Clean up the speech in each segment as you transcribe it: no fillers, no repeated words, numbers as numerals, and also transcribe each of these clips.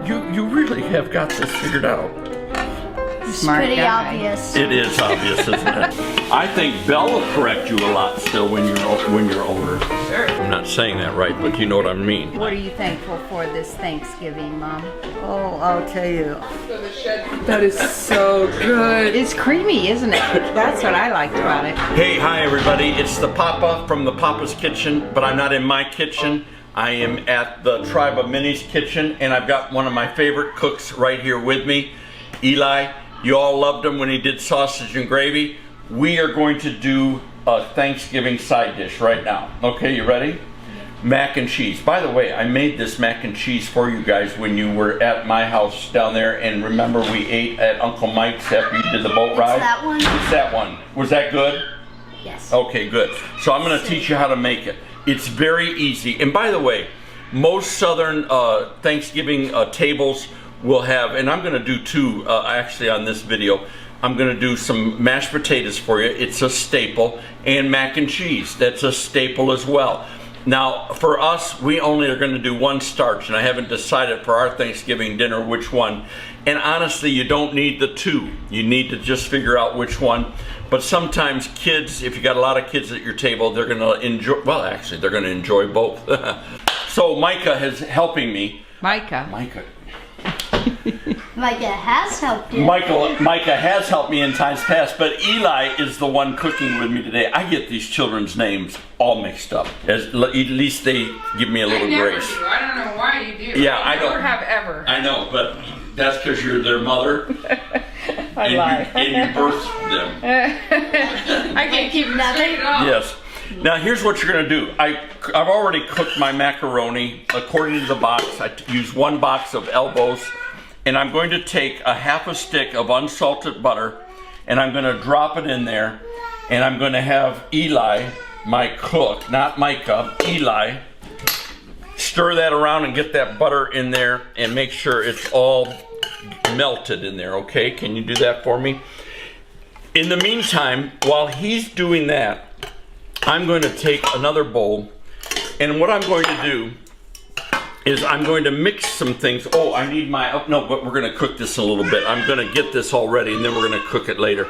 you really have got this figured out. It's pretty obvious. It is obvious, isn't it? I think Belle will correct you a lot still when you're older. I'm not saying that right, but you know what I mean. What are you thankful for this Thanksgiving, Mom? Oh, I'll tell you. That is so good. It's creamy, isn't it? That's what I liked about it. Hey, hi everybody. It's the Papa from the Papa's Kitchen, but I'm not in my kitchen. I am at the Tribe of Minnie's kitchen, and I've got one of my favorite cooks right here with me, Eli. You all loved him when he did sausage and gravy. We are going to do a Thanksgiving side dish right now. Okay, you ready? Mac and cheese. By the way, I made this mac and cheese for you guys when you were at my house down there, and remember we ate at Uncle Mike's after you did the boat ride? It's that one? It's that one. Was that good? Yes. Okay, good. So I'm going to teach you how to make it. It's very easy. And by the way, most Southern Thanksgiving tables will have, and I'm going to do two actually on this video. I'm going to do some mashed potatoes for you. It's a staple. And mac and cheese. That's a staple as well. Now, for us, we only are going to do one starch, and I haven't decided for our Thanksgiving dinner which one. And honestly, you don't need the two. You need to just figure out which one. But sometimes kids, if you got a lot of kids at your table, they're going to enjoy, well, actually, they're going to enjoy both. So Micah is helping me. Micah. Micah has helped you. Micah has helped me in times past, but Eli is the one cooking with me today. I get these children's names all mixed up. At least they give me a little grace. Do. I don't know why you do. Yeah, I never have ever. I know, but that's because you're their mother. I lie. And you birthed them. I can't keep nothing. Yes. Now here's what you're going to do. I've already cooked my macaroni according to the box. I use 1 box of elbows, and I'm going to take a half a stick of unsalted butter, and I'm going to drop it in there, and I'm going to have Eli, my cook, not Micah, Eli, stir that around and get that butter in there and make sure it's all melted in there, okay? Can you do that for me? In the meantime, while he's doing that, I'm going to take another bowl, and what I'm going to do is I'm going to mix some things. Oh, I need my, oh, no, but we're going to cook this a little bit. I'm going to get this all ready, and then we're going to cook it later.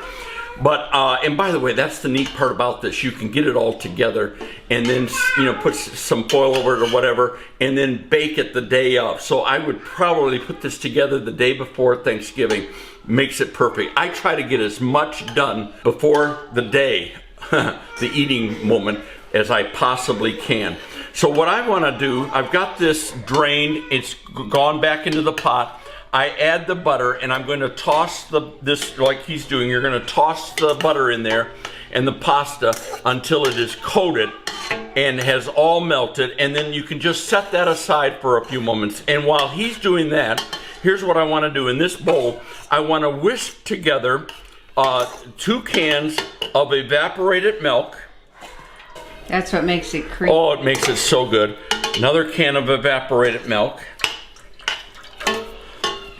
But, and by the way, that's the neat part about this. You can get it all together and then, you know, put some foil over it or whatever, and then bake it the day of. So I would probably put this together the day before Thanksgiving. Makes it perfect. I try to get as much done before the day, the eating moment, as I possibly can. So what I want to do, I've got this drained, it's gone back into the pot. I add the butter, and I'm going to toss this like he's doing. You're going to toss the butter in there and the pasta until it is coated and has all melted, and then you can just set that aside for a few moments. And while he's doing that, here's what I want to do. In this bowl, I want to whisk together 2 cans of evaporated milk. That's what makes it creamy. Oh, it makes it so good. Another can of evaporated milk.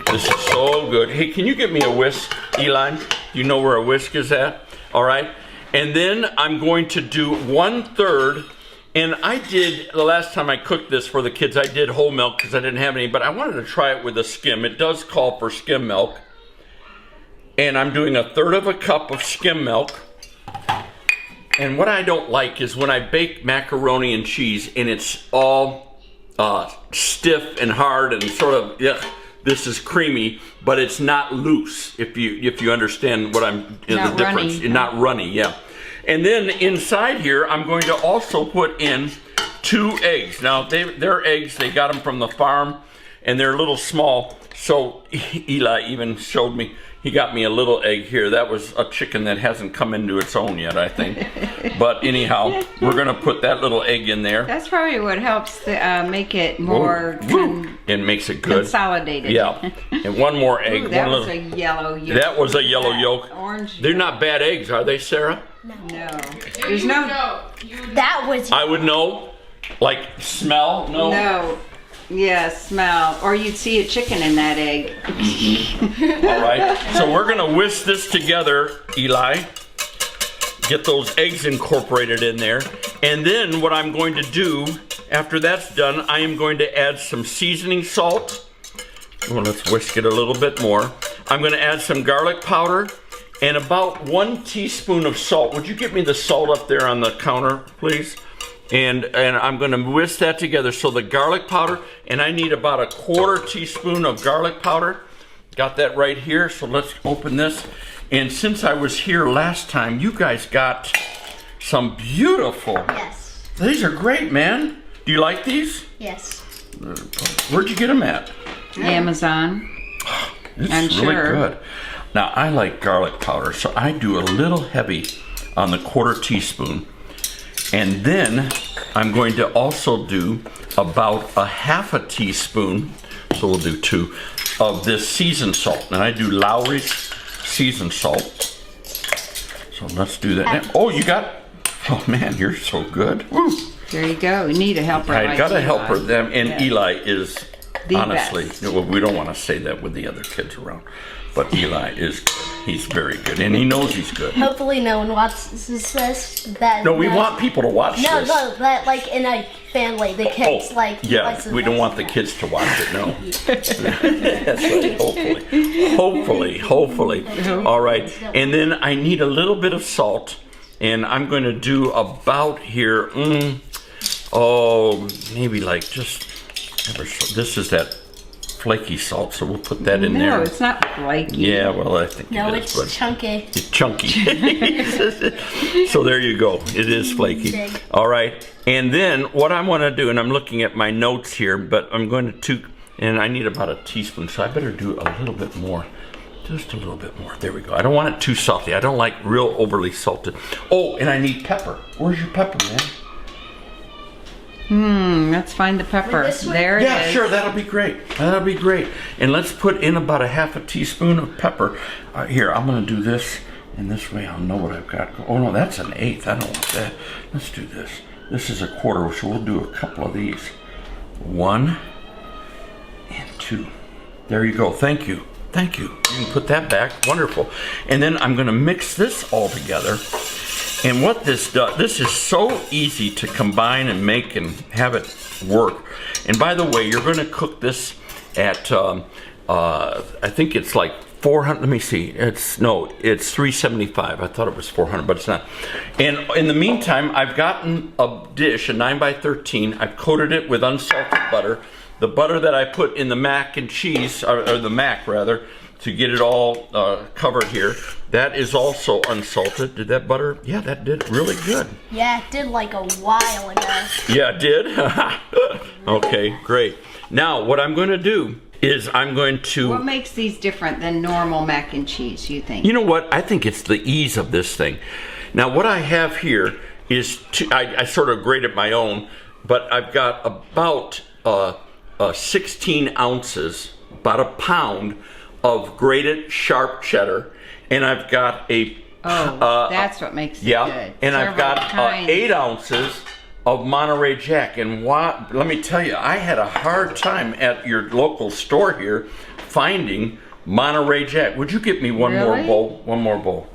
This is so good. Hey, can you get me a whisk, Eli? Do you know where a whisk is at? All right. And then I'm going to do 1/3. And I did, the last time I cooked this for the kids, I did whole milk because I didn't have any, but I wanted to try it with a skim. It does call for skim milk. And I'm doing 1/3 cup of skim milk. And what I don't like is when I bake macaroni and cheese and it's all stiff and hard and sort of, this is creamy, but it's not loose, if you understand what I'm, the difference. Runny. Not runny, yeah. And then inside here, I'm going to also put in 2 eggs. Now, they're eggs, they got them from the farm, and they're a little small. So Eli even showed me, he got me a little egg here. That was a chicken that hasn't come into its own yet, I think. But anyhow, we're gonna put that little egg in there. That's probably what helps to make it more it makes it good. Consolidated. Yeah. And one more egg. Ooh, that was a yellow yolk. That was a yellow yolk. Orange. They're not bad eggs, are they, Sarah? No. There's no. That was. I would know. Like smell? No. No. Yeah, smell. Or you'd see a chicken in that egg. All right. So we're going to whisk this together, Eli. Get those eggs incorporated in there. And then what I'm going to do, after that's done, I am going to add some seasoning salt Well, let's whisk it a little bit more. I'm going to add some garlic powder and about 1 teaspoon of salt. Would you get me the salt up there on the counter, please? And I'm going to whisk that together. So the garlic powder, and I need about a 1/4 teaspoon of garlic powder. Got that right here. So let's open this. And since I was here last time, you guys got some beautiful. Yes. These are great, man. Do you like these? Yes. Where'd you get them at? Amazon. This I'm is really sure. good. Now, I like garlic powder, so I do a little heavy on the 1/4 teaspoon. And then I'm going to also do about a 1/2 teaspoon, so we'll do 2, of this seasoned salt. And I do Lowry's seasoned salt. So let's do that now. Oh, you got, oh man, you're so good. Woo. There you go. We need a helper. I like gotta Eli. help her. Them and Yeah. Eli is The honestly. best. Well, we don't want to say that with the other kids around, but Eli is. He's very good, and he knows he's good. Hopefully no one watches this. That No, we want people to watch No, this. no, that like in a family, the kids like. yeah, likes we don't want the kids to watch it. No. That's right. Hopefully. All right, and then I need a little bit of salt, and I'm going to do about here. Maybe like just ever so. This is that flaky salt, so we'll put that in there. No, it's not flaky. Yeah, well, I think No, it is, but it's chunky. it's chunky. So there you go. It is flaky. Big. All right, and then what I want to do, and I'm looking at my notes here, but I'm going to, and I need about a teaspoon, so I better do a little bit more. Just a little bit more. There we go. I don't want it too salty. I don't like real overly salted. Oh, and I need pepper. Where's your pepper, man? Let's find the pepper. This one? There it Yeah, is. sure, that'll be great. That'll be great. And let's put in about a 1/2 teaspoon of pepper. Here, I'm gonna do this, and this way I'll know what I've got. Oh no, that's an 1/8. I don't want that. Let's do this. This is a 1/4, so we'll do a couple of these. 1 and 2. There you go. Thank you. Thank you. You can put that back. Wonderful. And then I'm gonna mix this all together. And what this does, this is so easy to combine and make and have it work. And by the way, you're going to cook this at, I think it's like 400, let me see, it's 375. I thought it was 400, but it's not. And in the meantime, I've gotten a dish, a 9x13. I've coated it with unsalted butter. The butter that I put in the mac and cheese, or the mac rather, to get it all covered here. That is also unsalted. Did that butter? Yeah, that did really good. Yeah, it did like a while ago. Yeah, it did? Okay, great. Now, what I'm going to do is I'm going to... What makes these different than normal mac and cheese, you think? You know what? I think it's the ease of this thing. Now, what I have here is... I sort of grated my own, but I've got about 16 ounces, about a pound, of grated sharp cheddar, and I've got a that's what makes it good. and I've Several got kinds. 8 ounces of Monterey Jack. And let me tell you, I had a hard time at your local store here finding Monterey Jack. Would you get me one more Really? bowl? One more bowl.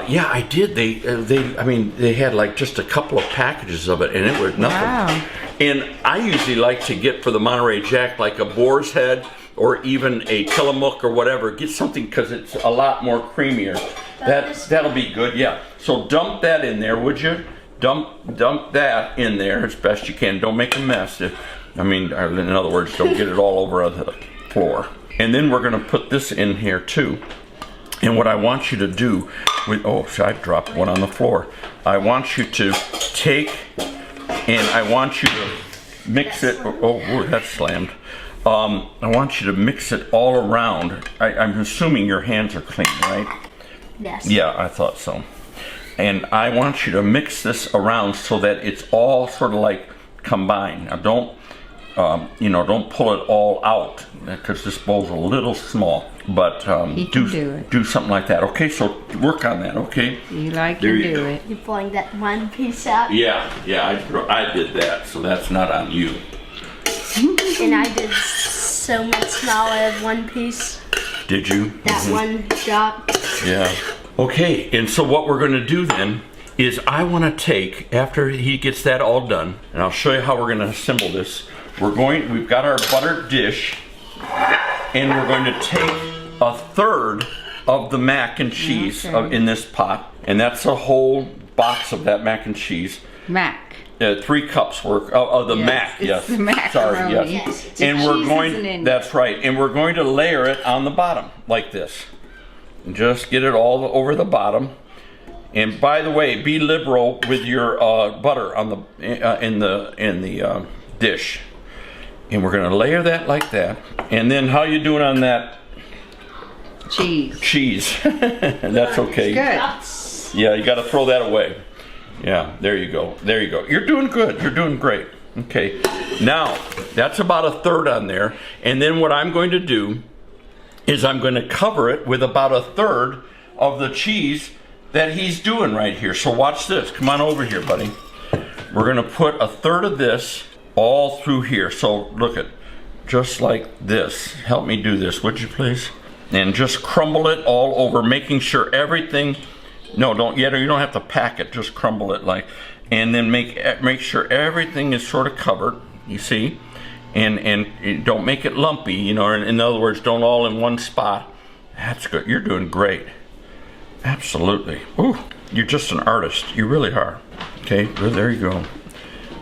Yeah, I did. They had like just a couple of packages of it, and it was nothing. Wow. And I usually like to get for the Monterey Jack like a boar's head or even a Tillamook or whatever. Get something because it's a lot more creamier. That'll be good. Yeah. So dump that in there, would you? Dump that in there as best you can. Don't make a mess. In other words, don't get it all over the floor. And then we're going to put this in here too. And what I want you to do I dropped one on the floor. I want you to take, and I want you to mix it. Oh, that slammed. I want you to mix it all around. I'm assuming your hands are clean, right? Yes. Yeah, I thought so. And I want you to mix this around so that it's all sort of like combined. Now don't pull it all out because this bowl's a little small. But do something like that. Okay, so work on that. Okay. Eli can There you do go. it. You're pulling that one piece out. Yeah, I did that, so that's not on you. And I did so much smaller of one piece. Did you? That one drop. Yeah. Okay, and so what we're going to do then is I want to take, after he gets that all done, and I'll show you how we're going to assemble this. We've got our buttered dish, and we're going to take a third of the mac and cheese in this pot, and that's a whole box of that mac and cheese. Mac. 3 cups worth of the Yes, mac. it's Yes, the macaroni. sorry. Yes, Yes. and The we're cheese going. isn't in That's right, and we're going to layer it on the bottom like this. And just get it all over the bottom. And by the way, be liberal with your butter on the in the dish. And we're going to layer that like that. And then how you doing on that Cheese. cheese? That's okay. Good. Yeah, you got to throw that away. Yeah, there you go. There you go. You're doing good. You're doing great. Okay. Now, that's about a third on there. And then what I'm going to do is I'm going to cover it with about a third of the cheese that he's doing right here. So watch this. Come on over here, buddy. We're going to put a third of this all through here. So look at, just like this. Help me do this, would you please? And just crumble it all over, making sure everything, no, don't yet, or you don't have to pack it, just crumble it like, and then make sure everything is sort of covered, you see? And don't make it lumpy, you know, in other words, don't all in one spot. That's good. You're doing great. Absolutely. Ooh, you're just an artist. You really are. Okay, good. There you go.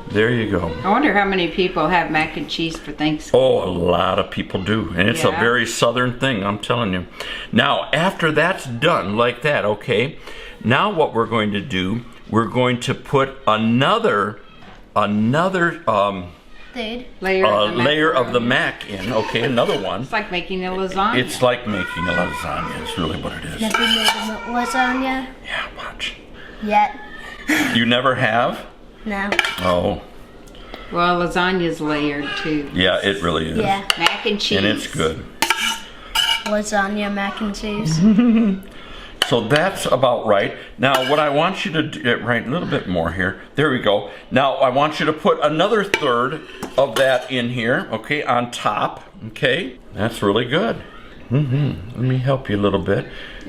There you go. I wonder how many people have mac and cheese for Thanksgiving. Oh, a lot of people do. And it's a very southern thing, I'm telling you. Now, after that's done like that, okay, now what we're going to do, we're going to put another layer of the mac in, okay, another one. It's like making a lasagna. It's like making a lasagna, is really what it is. Never made a lasagna Yeah, watch. yet. You never have? No. Oh, Well, lasagna's layered too. yeah, it really is. Yeah. Mac and cheese. And it's good. Lasagna, mac and cheese. So that's about right. Now what I want you to do, right, a little bit more here. There we go. Now I want you to put another third of that in here, okay, on top, okay? That's really good. Let me help you a little bit.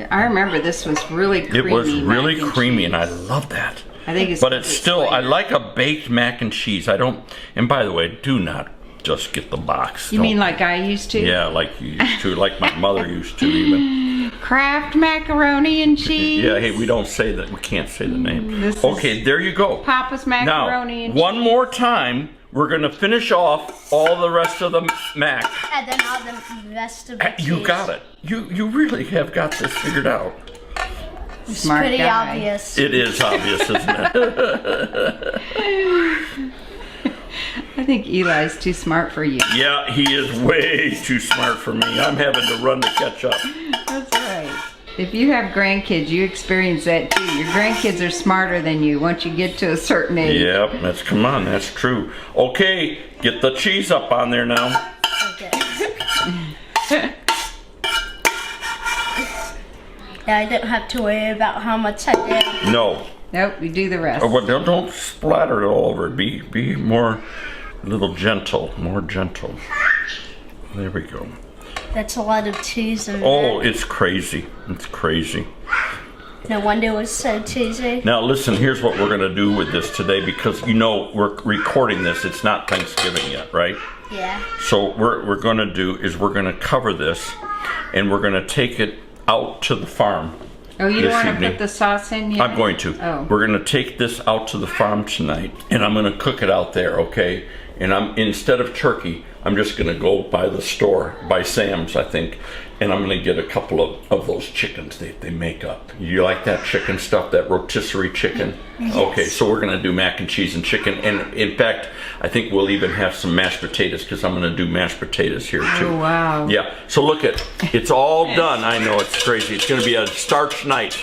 I remember this was really creamy. It was really mac and creamy cheese. and I love that. I think it's But it's still, I layered. like a baked mac and cheese. I don't, and by the way, do not just get the box. You Don't- mean like I used to? Yeah, like you used to, like my mother used to even. Kraft macaroni and cheese. Yeah, hey, we don't say that. We can't say the name. This is Okay, there you go. Papa's Now, macaroni and cheese. one more time, we're going to finish off all the rest of the mac. And then all the rest of the cheese. You got it. You really have got this figured out. It's Smart pretty guy. obvious. It is obvious, isn't it? I think Eli's too smart for you. Yeah, he is way too smart for me. I'm having to run to catch up. That's right. If you have grandkids, you experience that too. Your grandkids are smarter than you once you get to a certain age. Yep, come on, that's true. Okay, get the cheese up on there now. Okay. Yeah, I don't have to worry about how much I did. No. Nope, we do the rest. Oh, but don't splatter it all over. Be more, a little gentle, more gentle. There we go. That's a lot of cheese in Oh, there. it's crazy. It's crazy. No wonder it was so cheesy. Now listen, here's what we're gonna do with this today because you know we're recording this. It's not Thanksgiving yet, right? Yeah. So what we're gonna do is we're gonna cover this and we're gonna take it out to the farm. Oh, you this don't want to evening. put the sauce in yet? I'm going to. Oh. We're going to take this out to the farm tonight, and I'm going to cook it out there, okay? And instead of turkey, I'm just going to go by the store, by Sam's, I think, and I'm going to get a couple of those chickens they make up. You like that chicken stuff, that rotisserie chicken? Yes. Okay, so we're going to do mac and cheese and chicken, and in fact, I think we'll even have some mashed potatoes because I'm going to do mashed potatoes here too. Oh, wow. Yeah, so look it's all done. I know it's crazy. It's going to be a starch night.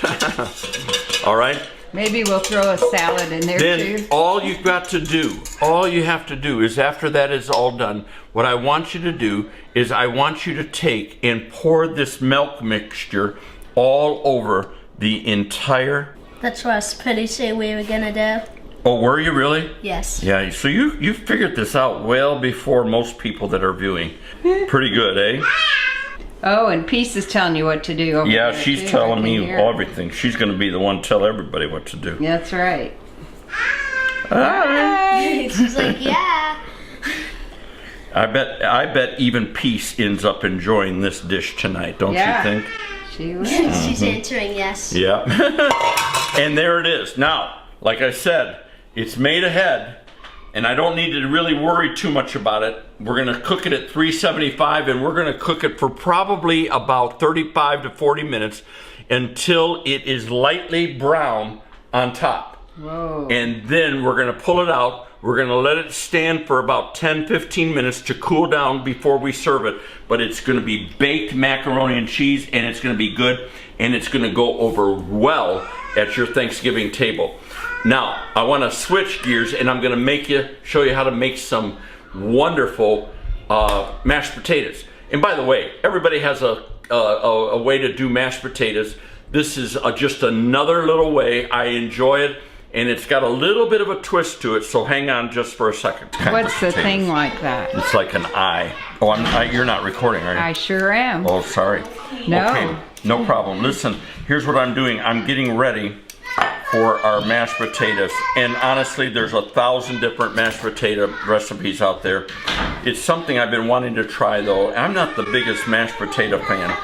All right? Maybe we'll throw a salad in there Then too. all you have to do is after that is all done, what I want you to do is I want you to take and pour this milk mixture all over the entire... That's what I was pretty sure we were gonna do. Oh, were you really? Yes. Yeah, so you figured this out well before most people that are viewing. Pretty good, eh? Oh, and Peace is telling you what to do over Yeah, there, she's too. I telling can me hear her. everything. She's going to be the one to tell everybody what to do. That's right. She's like, yeah. I bet even Peace ends up enjoying this dish tonight, don't you think? She will. She's answering yes. Yeah. And there it is. Now, like I said, it's made ahead, and I don't need to really worry too much about it. We're gonna cook it at 375, and we're gonna cook it for probably about 35 to 40 minutes until it is lightly brown on top. Whoa. And then we're gonna pull it out. We're gonna let it stand for about 10-15 minutes to cool down before we serve it. But it's gonna be baked macaroni and cheese, and it's gonna be good, and it's gonna go over well at your Thanksgiving table. Now, I wanna switch gears, and I'm gonna show you how to make some wonderful mashed potatoes. And by the way, everybody has a way to do mashed potatoes. This is just another little way. I enjoy it. And it's got a little bit of a twist to it, so hang on just for a second. What's the thing like that? It's like an eye. Oh, you're not recording, are you? I sure am. Oh, sorry. No. Okay, no problem. Listen, here's what I'm doing. I'm getting ready for our mashed potatoes. And honestly, there's 1,000 different mashed potato recipes out there. It's something I've been wanting to try, though. I'm not the biggest mashed potato fan,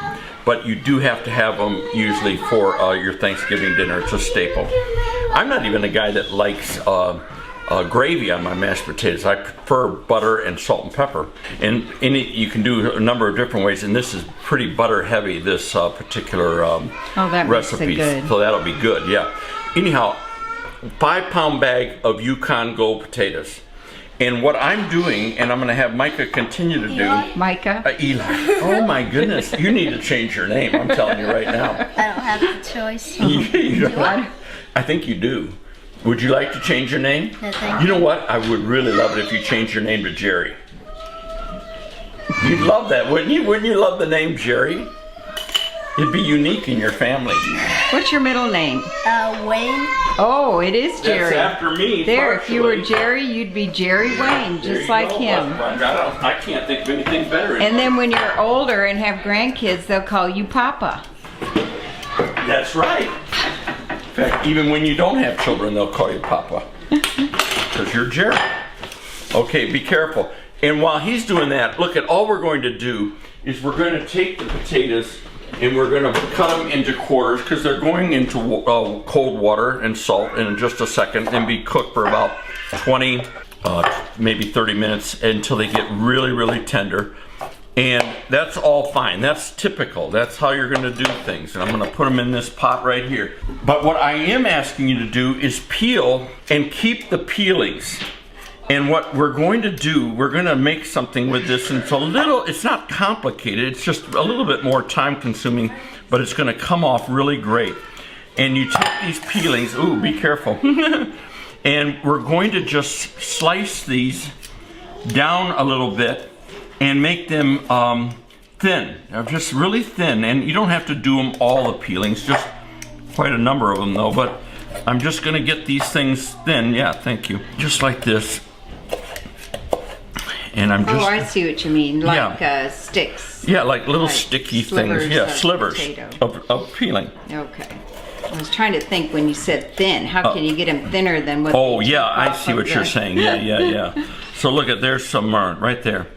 but you do have to have them usually for your Thanksgiving dinner. It's a staple. I'm not even a guy that likes gravy on my mashed potatoes. I prefer butter and salt and pepper. And you can do a number of different ways, and this is pretty butter heavy, this particular that recipe. makes it good. So that'll be good, yeah. Anyhow, 5-pound bag of Yukon Gold potatoes. And what I'm doing, and I'm going to have Micah continue to do. Micah? Eli. Oh my goodness. You need to change your name, I'm telling you right now. I don't have the choice. You know, I think you do. Would you like to change your name? No, thank you know what? I would really love it if you changed your name to Jerry. You'd love that, wouldn't you? Wouldn't you love the name Jerry? It'd be unique in your family. What's your middle name? Wayne. Oh, it is Jerry. That's after me. There, if you were partially. Jerry, you'd be Jerry Wayne, There just you like go. him. I can't think of anything better. And then when you're older and have grandkids, they'll call you Papa. That's right. In fact, even when you don't have children, they'll call you Papa. Because you're Jerry. Okay, be careful. And while he's doing that, look at all we're going to do is we're going to take the potatoes and we're going to cut them into quarters because they're going into cold water and salt in just a second and be cooked for about 20, maybe 30 minutes until they get really, really tender. And that's all fine. That's typical. That's how you're going to do things. And I'm going to put them in this pot right here. But what I am asking you to do is peel and keep the peelings. And what we're going to do, we're going to make something with this, and it's not complicated, it's just a little bit more time consuming, but it's going to come off really great. And you take these peelings, ooh, be careful, and we're going to just slice these down a little bit and make them thin, just really thin. And you don't have to do them all the peelings, just quite a number of them though, but I'm just going to get these things thin, yeah, thank you, just like this. And I'm just, Oh, I see what you mean, like sticks. Yeah, like little like sticky slivers things. Yeah, of slivers potato. of peeling. Okay. I was trying to think when you said thin. How can you get them thinner than what? Oh, they yeah, took I off see of what you're the- saying. Yeah. So look at, there's some right there.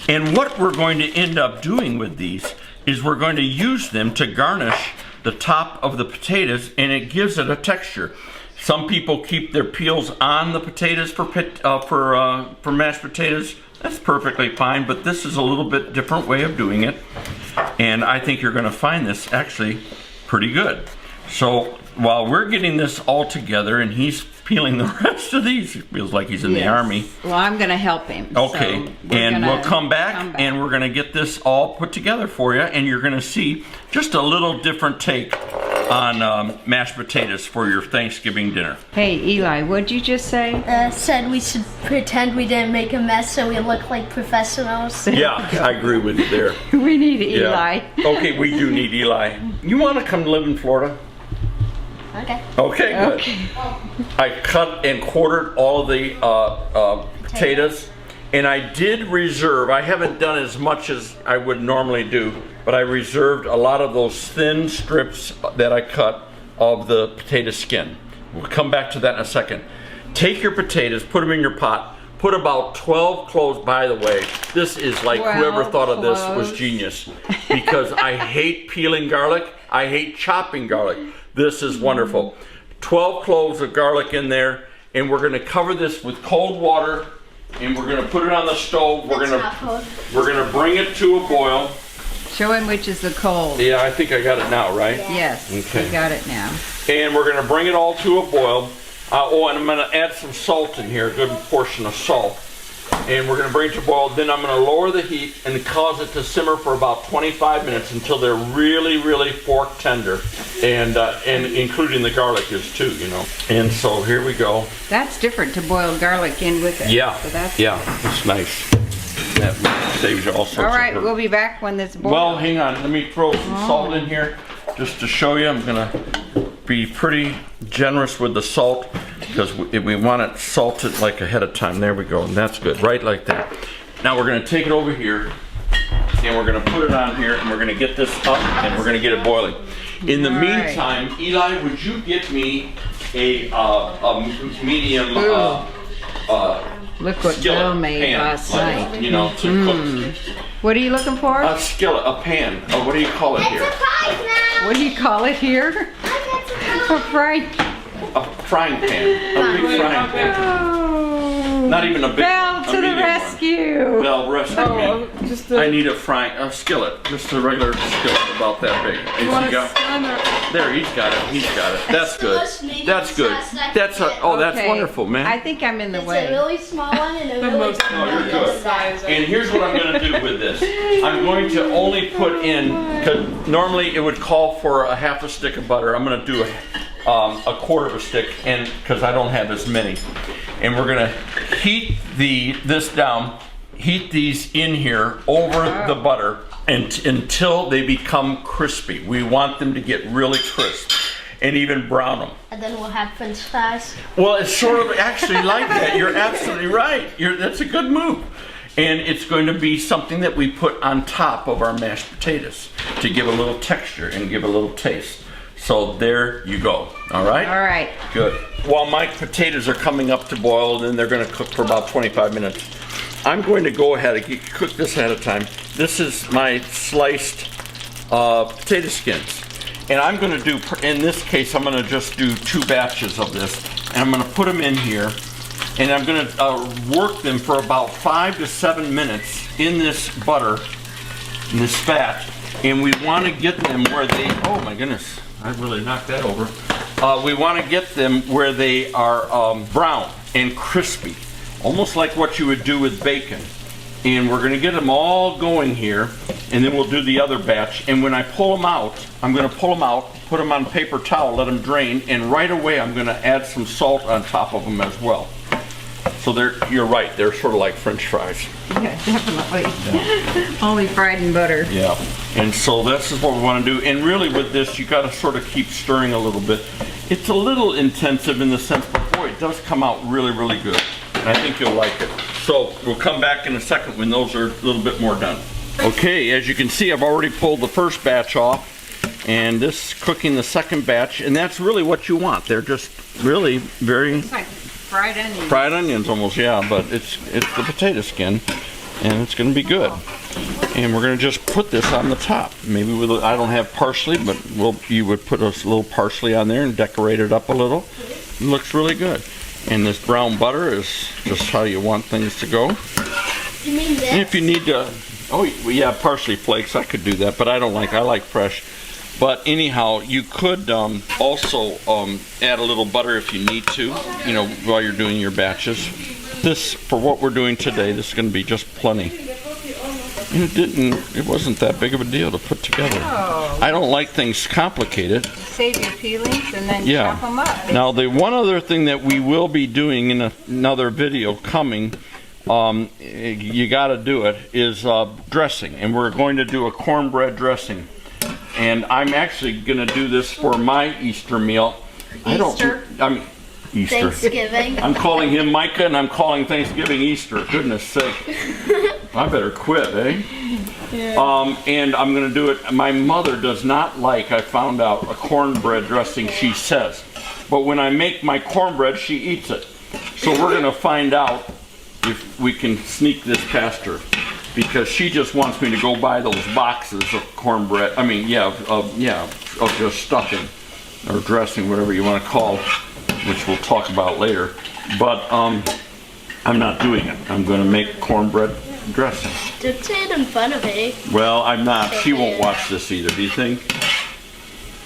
And what we're going to end up doing with these is we're going to use them to garnish the top of the potatoes, and it gives it a texture. Some people keep their peels on the potatoes for mashed potatoes. That's perfectly fine, but this is a little bit different way of doing it. And I think you're going to find this actually pretty good. So while we're getting this all together and he's peeling the rest of these, it feels like he's in the Yes. army. Well, I'm going to help him. Okay, So we're and gonna we'll come back and we're going to get this all put together for you, and you're going to see just a little different take on mashed potatoes for your Thanksgiving dinner. Hey, Eli, what'd you just say? Said we should pretend we didn't make a mess so we look like professionals. Yeah, I agree with you there. We need Yeah. Eli. Okay, we do need Eli. You want to come live in Florida? Okay. Okay, good. Okay. I cut and quartered all the potatoes, and I did reserve, I haven't done as much as I would normally do, but I reserved a lot of those thin strips that I cut of the potato skin. We'll come back to that in a second. Take your potatoes, put them in your pot, put about 12 cloves. By the way, this is like whoever 12 thought of this was cloves. genius, because I hate peeling garlic. I hate chopping garlic. This is wonderful. 12 cloves of garlic in there, and we're going to cover this with cold water, and we're going to put it on the stove. We're going to bring it to a boil. Show him which is the cold. Yeah, I think I got it now, right? Yes, Okay. you got it now. And we're going to bring it all to a boil. Oh, and I'm going to add some salt in here, a good portion of salt. And we're going to bring it to boil. Then I'm going to lower the heat and cause it to simmer for about 25 minutes until they're really, really fork tender. And including the garlic is too, you know. And so here we go. That's different to boil garlic in with it. Yeah, So that's it's nice. That saves you all sorts All right, of we'll be back when this boils. Well, hang on. Let me throw some salt in here just to show you. I'm going to be pretty generous with the salt because we want it salted like ahead of time. There we go. And that's good. Right like that. Now we're going to take it over here and we're going to put it on here and we're going to get this up and we're going to get it boiling. In the All right. meantime, Eli, would you get me a medium Look what skillet Bill made pan, last like, night. you know, to cook. What are you looking for? A skillet, a pan. Oh, what do you call it here? What do you call it here? A frying. A frying pan. A big frying pan. Oh. Not even a big Belle one. to A the medium rescue. one. Belle, rescue me. Just I need a skillet. Just a regular skillet about that big. Has he got- There, he's got it. He's got it. That's good. That's good. That's that's Okay. wonderful, man. I think I'm in the It's a way. really small one and a really most- big one. Oh, you're good. size. And here's what I'm going to do with this. I'm going to only put in, because normally it would call for a half a stick of butter. I'm going to do a quarter of a stick, and because I don't have as many. And we're going to heat this down, heat these in here over the butter until they become crispy. We want them to get really crisp and even brown them. And then we'll have French fries. Well, it's sort of actually like that. You're absolutely right. That's a good move. And it's going to be something that we put on top of our mashed potatoes to give a little texture and give a little taste. So there you go. All right? All right. Good. While my potatoes are coming up to boil and they're going to cook for about 25 minutes, I'm going to go ahead and cook this ahead of time. This is my sliced potato skins. And I'm going to do, in this case, I'm going to just do 2 batches of this. And I'm going to put them in here. And I'm going to work them for about 5 to 7 minutes in this butter, in this fat. And we want to get them where they, oh my goodness, I really knocked that over. We want to get them where they are brown and crispy. Almost like what you would do with bacon. And we're going to get them all going here, and then we'll do the other batch. And when I pull them out, I'm going to pull them out, put them on paper towel, let them drain, and right away I'm going to add some salt on top of them as well. So you're right, they're sort of like French fries. Yeah, definitely. Only fried in butter. Yeah. And so this is what we want to do. And really with this, you got to sort of keep stirring a little bit. It's a little intensive in the sense, but boy, it does come out really, really good. And I think you'll like it. So we'll come back in a second when those are a little bit more done. Okay, as you can see, I've already pulled the first batch off, and this cooking the second batch, and that's really what you want. They're just really very It's like fried onions. fried onions almost, yeah, but it's the potato skin, and it's going to be good. And we're going to just put this on the top. Maybe with I don't have parsley, but you would put a little parsley on there and decorate it up a little. It looks really good. And this brown butter is just how you want things to go. You mean this? And if you need to, oh yeah, parsley flakes, I could do that, but I like fresh. But anyhow, you could also add a little butter if you need to, you know, while you're doing your batches. This, for what we're doing today, this is going to be just plenty. And it wasn't that big of a deal to put together. Oh. I don't like things complicated. Save your peelings and then Yeah. chop them up. Now, the one other thing that we will be doing in another video coming, you got to do it, is dressing. And we're going to do a cornbread dressing. And I'm actually going to do this for my Easter meal. Easter? Easter. Thanksgiving. I'm calling him Micah, and I'm calling Thanksgiving Easter. Goodness sake. I better quit, eh? Yeah. And I'm going to do it. My mother does not like, I found out, a cornbread dressing, she says. But when I make my cornbread, she eats it. So we're going to find out if we can sneak this past her, because she just wants me to go buy those boxes of cornbread. I mean, of just stuffing or dressing, whatever you want to call it, which we'll talk about later. But I'm not doing it. I'm going to make cornbread dressing. Don't say it in front of me. Well, I'm not. She won't watch this either. Do you think?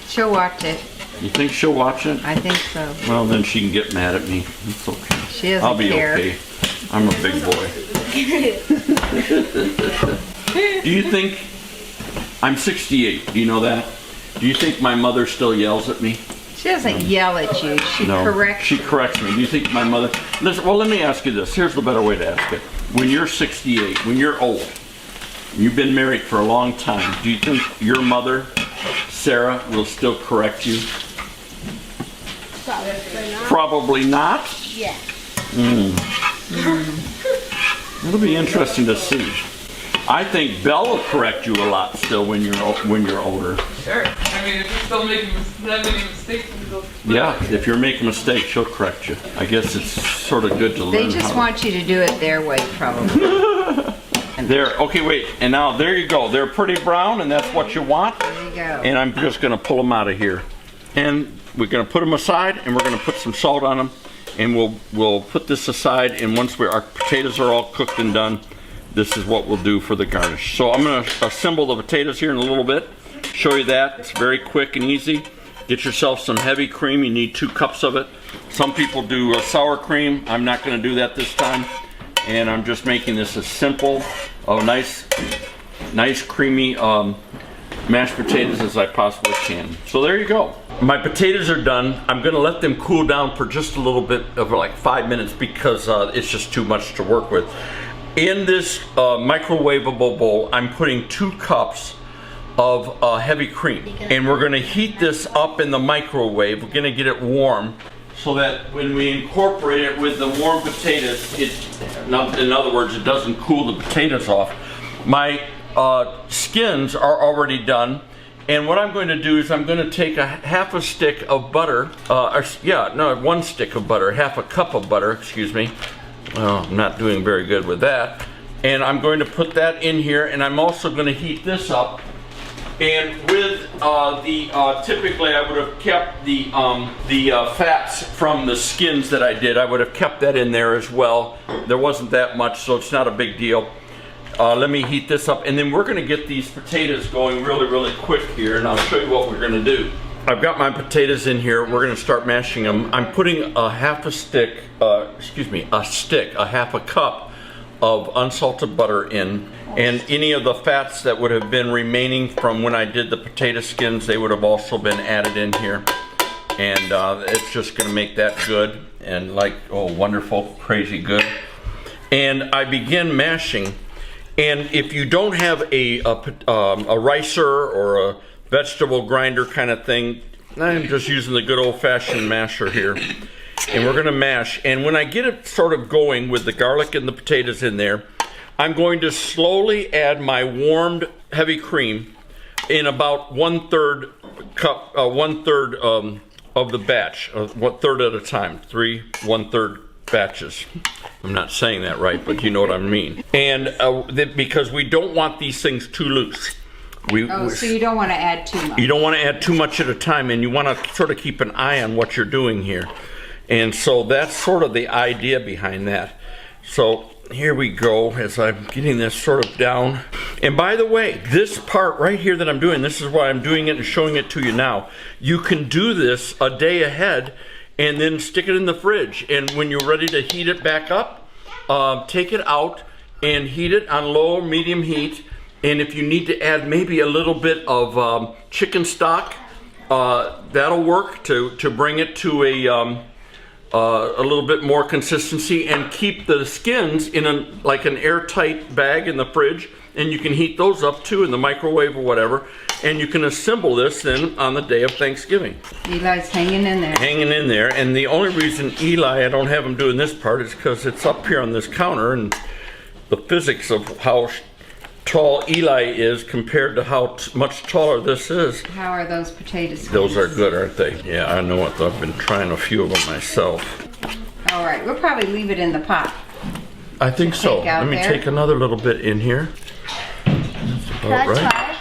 She'll watch it. You think she'll watch it? I think so. Well, then she can get mad at me. It's okay. She doesn't I'll be care. okay. I'm a big boy. Do you think I'm 68? Do you know that? Do you think my mother still yells at me? She doesn't yell at you. She corrects She you. corrects me. Do you think my mother? Listen. Well, let me ask you this. Here's the better way to ask it. When you're 68, when you're old, you've been married for a long time. Do you think your mother, Sarah, will still correct you? Probably not. Probably not. Yeah. It'll be interesting to see. I think Belle will correct you a lot still when you're older. Sure. I mean, if you're still making mistakes, Yeah, if you're making a mistake, she'll correct you. I guess it's sort of good to learn. They just want you to do it their way, probably. There. Okay, wait. And now there you go. They're pretty brown, and that's what you want. There you go. And I'm just going to pull them out of here, and we're going to put them aside, and we're going to put some salt on them, and we'll put this aside. And once our potatoes are all cooked and done, this is what we'll do for the garnish. So I'm going to assemble the potatoes here in a little bit. Show you that. It's very quick and easy. Get yourself some heavy cream. You need 2 cups of it. Some people do sour cream. I'm not going to do that this time. And I'm just making this as simple, nice creamy mashed potatoes as I possibly can. So there you go. My potatoes are done. I'm going to let them cool down for just a little bit, over like 5 minutes, because it's just too much to work with. In this microwavable bowl, I'm putting 2 cups of heavy cream, and we're going to heat this up in the microwave. We're going to get it warm so that when we incorporate it with the warm potatoes, in other words, it doesn't cool the potatoes off. My skins are already done, and what I'm going to do is I'm going to take half a stick of butter, 1 stick of butter, half a cup of butter, excuse me. Well, I'm not doing very good with that. And I'm going to put that in here, and I'm also going to heat this up. And with typically I would have kept the fats from the skins that I did. I would have kept that in there as well. There wasn't that much, so it's not a big deal. Let me heat this up, and then we're going to get these potatoes going really, really quick here, and I'll show you what we're going to do. I've got my potatoes in here. We're going to start mashing them. I'm putting a half a cup of unsalted butter in, and any of the fats that would have been remaining from when I did the potato skins, they would have also been added in here. And it's just going to make that good and wonderful, crazy good. And I begin mashing. And if you don't have a ricer or a vegetable grinder kind of thing, I'm just using the good old-fashioned masher here. And we're going to mash. And when I get it sort of going with the garlic and the potatoes in there, I'm going to slowly add my warmed heavy cream in about 1/3 cup, 1/3 of the batch, 1/3 at a time, 3 1/3 batches. I'm not saying that right, but you know what I mean. And because we don't want these things too loose. So you don't want to add too much. You don't want to add too much at a time, and you want to sort of keep an eye on what you're doing here. And so that's sort of the idea behind that. So here we go as I'm getting this sort of down. And by the way, this part right here that I'm doing, this is why I'm doing it and showing it to you now. You can do this a day ahead and then stick it in the fridge. And when you're ready to heat it back up, take it out and heat it on low or medium heat. And if you need to add maybe a little bit of chicken stock, that'll work to bring it to a little bit more consistency, and keep the skins in an airtight bag in the fridge, and you can heat those up too in the microwave or whatever, and you can assemble this then on the day of Thanksgiving. Eli's hanging in there. Hanging in there, and the only reason Eli, I don't have him doing this part, is because it's up here on this counter, and the physics of how tall Eli is compared to how much taller this is. How are those potatoes? Those are good, aren't they? Yeah, I know it. I've been trying a few of them myself. All right, we'll probably leave it in the pot. I think so. take out Let me there? take another little bit in here. That's Can about I right. try?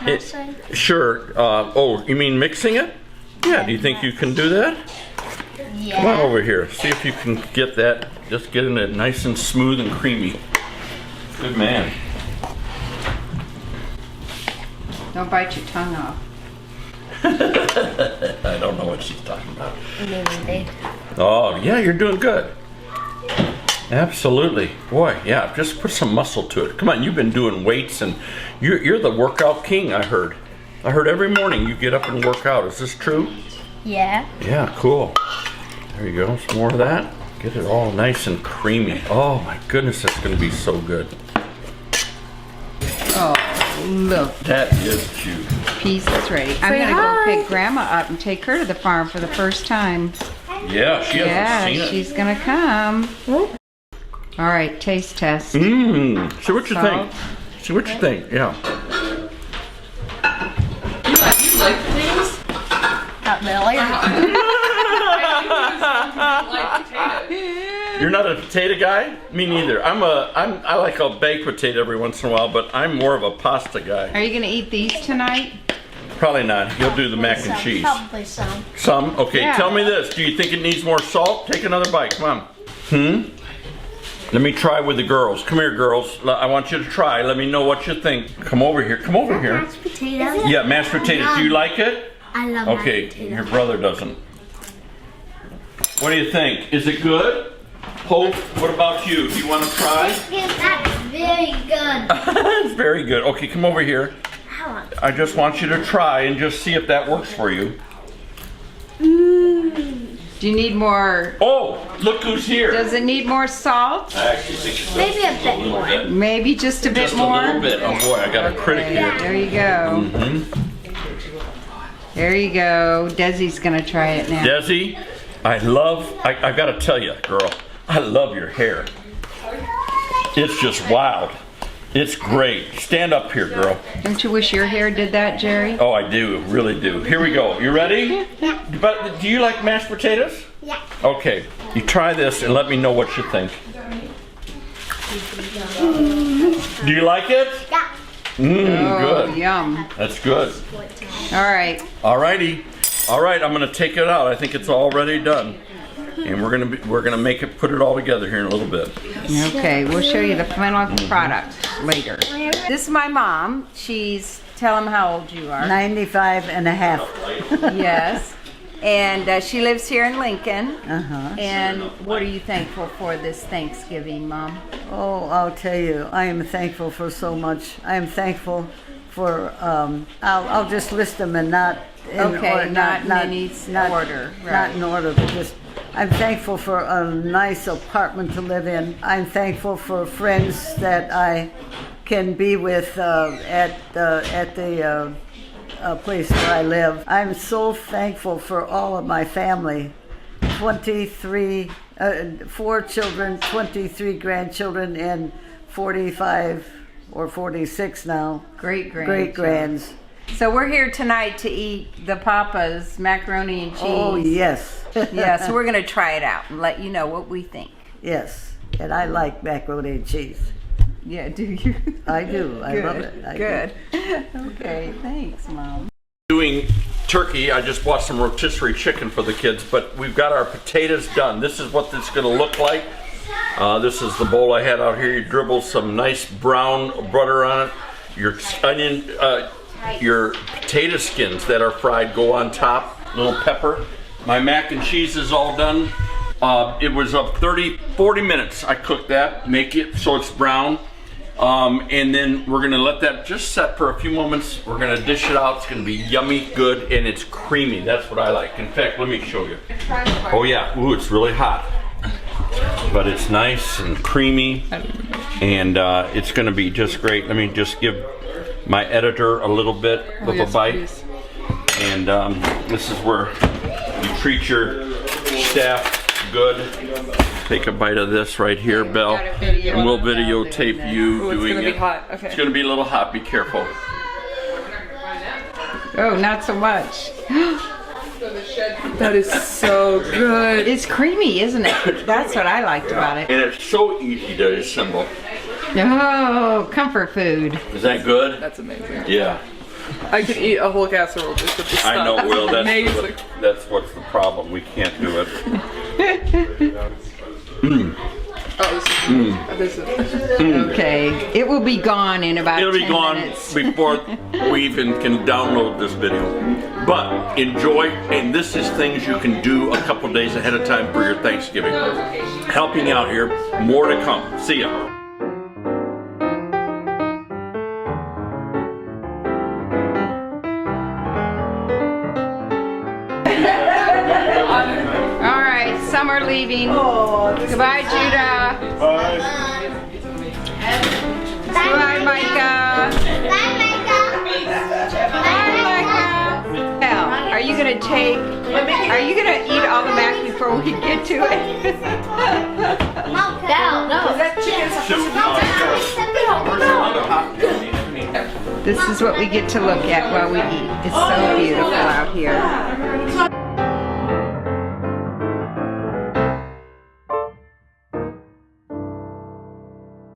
Mixing? Sure. Oh, you mean mixing it? Yeah. Do you think you can do that? Yeah. Come on over here. See if you can get that. Just getting it nice and smooth and creamy. Good man. Don't bite your tongue off. I don't know what she's talking about. Maybe. Oh, yeah, you're doing good. Absolutely. Boy, yeah, just put some muscle to it. Come on, you've been doing weights and you're the workout king, I heard. I heard every morning you get up and work out. Is this true? Yeah. Yeah, cool. There you go, some more of that. Get it all nice and creamy. Oh my goodness, that's gonna be so good. Oh, look, That is cute. piece is ready. I'm Say gonna go hi. pick Grandma up and take her to the farm for the first time. Yeah, she hasn't seen it. She's gonna come. All right, taste test. Mmm, see what you think. Salt. See what you think, yeah. You like potatoes? Not really. I like potatoes. You're not a potato guy? Me neither. I like a baked potato every once in a while, but I'm more of a pasta guy. Are you gonna eat these tonight? Probably not. You'll do the mac and Some, cheese. Probably some. Some? Okay, Yeah. tell me this. Do you think it needs more salt? Take another bite. Come on. Let me try with the girls. Come here, girls. I want you to try. Let me know what you think. Come over here. Come over here. Mashed potatoes? Yeah, mashed potatoes. Do you like it? I love Okay, mashed potatoes. your brother doesn't. What do you think? Is it good? Hope, what about you? Do you want to try? That's very good. It's very good. Okay, come over here. I just want you to try and just see if that works for you. Do you need more? Oh, look who's here. Does it need more salt? I actually think it's Maybe a bit little more. bit. Maybe just a bit Just more? a little bit. Oh boy, I got a critic Okay, here. there you go. There you go. Desi's gonna try it now. Desi, I gotta tell you, girl, I love your hair. It's just wild. It's great. Stand up here, girl. Don't you wish your hair did that, Jerry? Oh, I do, really do. Here we go. You ready? Yeah. But do you like mashed potatoes? Yeah. Okay, you try this and let me know what you think. Do you like it? Yeah. Oh, Good. yum. That's good. All right. Alrighty. All right, I'm gonna take it out. I think it's already done. And we're gonna make it, put it all together here in a little bit. Okay, we'll show you the final product later. This is my mom. Tell them how old you are. 95 and a half. Yes. And she lives here in Lincoln. Uh-huh. And what are you thankful for this Thanksgiving, Mom? Oh, I'll tell you, I am thankful for so much. I am thankful for, I'll just list them and not in Okay, order. not in any order, Not right. in order, but just, I'm thankful for a nice apartment to live in. I'm thankful for friends that I can be with at the place where I live. I'm so thankful for all of my family. 23, 4 children, 23 grandchildren, and 45 or 46 now. Great Great-grands. So we're here tonight to eat the Papa's macaroni and cheese. Oh, yes. Yeah, so we're going to try it out and let you know what we think. Yes, and I like macaroni and cheese. Yeah, do you? I do. I love it. I do. Good. Okay, thanks, Mom. Doing turkey, I just bought some rotisserie chicken for the kids, but we've got our potatoes done. This is what it's gonna look like. This is the bowl I had out here. You dribble some nice brown butter on it. Your onion, your potato skins that are fried go on top. Little pepper. My mac and cheese is all done. It was 40 minutes I cooked that, make it so it's brown. And then we're gonna let that just set for a few moments. We're gonna dish it out. It's gonna be yummy, good, and it's creamy. That's what I like. In fact, let me show you. Oh yeah, ooh, it's really hot. But it's nice and creamy, and it's gonna be just great. Let me just give my editor a little bit of a bite. And this is where you treat your staff good. Take a bite of this right here, Belle, and we'll videotape you It's doing gonna it. be hot. Okay. It's gonna be a little hot. Be careful. Oh, not so much. That is so good. It's creamy, isn't it? That's what I liked about it. And it's so easy to assemble. Oh, comfort food. Is that good? That's amazing. Yeah. I could eat a whole casserole just with this stuff. I know, Will. Amazing. That's what's the problem. We can't do it. Oh, this is Okay, it will be gone in about It'll 10 be gone minutes. before we even can download this video. But enjoy, and this is things you can do a couple days ahead of time for your Thanksgiving. Helping out here, more to come. See ya. All right, some are leaving. Goodbye, Judah. Bye. Goodbye, Micah. Bye, Micah. Now, are you gonna eat all the mac before we get to it? This is what we get to look at while we eat. It's so beautiful out here.